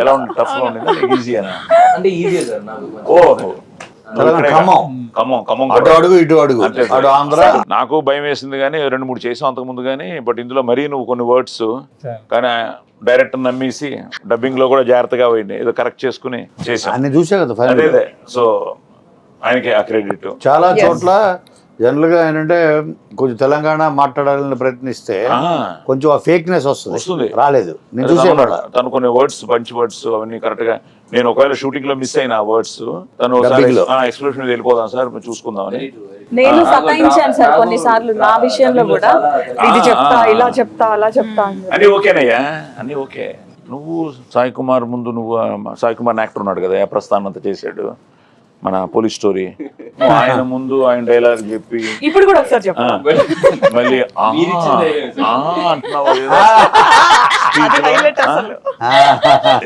ఎలా ఉంది? టఫ్ గా ఉండేది ఈజీనా? అంటే ఈజీ సార్ నాకు ఓ ఖమ్మం అటు అడుగు ఇటు అడుగు అటు ఆంధ్ర. నాకు భయం వేసింది కానీ 2-3 చేసాం అంతకు ముందు కానీ, బట్ ఇందులో మరీ నువ్వు కొన్ని వర్డ్స్ కానీ డైరెక్టర్ నమ్మేసి డబ్బింగ్ లో కూడా జాగ్రత్తగా పోయింది, ఏదో కరెక్ట్ చేసుకుని చేసాం. అన్ని చూసా కదా ఫైనల్. అదే సో ఆయనకి ఆ క్రెడిట్. చాలా చోట్ల జనరల్ గా ఏంటంటే కొంచెం తెలంగాణ మాట్లాడాలని ప్రయత్నిస్తే కొంచెం ఆ ఫేక్నెస్ వస్తుంది, రాలేదు. నేను చూసేవాడు తను కొన్ని వర్డ్స్ మంచి వర్డ్స్ అవన్నీ కరెక్ట్ గా, నేను ఒకవేళ షూటింగ్ లో మిస్ అయిన ఆ వర్డ్స్ తను ఎక్స్ప్రెషన్ వెళ్ళిపోదాం సార్ వెళ్ళిపోదాం అని నేను సతాయించాను సార్ కొన్నిసార్లు నా విషయంలో కూడా, ఇది చెప్తా ఇలా చెప్తా అలా చెప్తా అని. ఓకేనయ్యా అన్ని ఓకే. నువ్వు సాయి కుమార్ ముందు నువ్వు సాయి కుమార్ యాక్టర్ ఉన్నాడు కదా, ప్రస్థానం అంతా చేశాడు మన పోలీస్ స్టోరీ, ఆయన ముందు ఆయన డైలాగ్ చెప్పి ఇప్పుడు కూడా ఒకసారి చెప్పండి మళ్ళీ అంటున్నావు.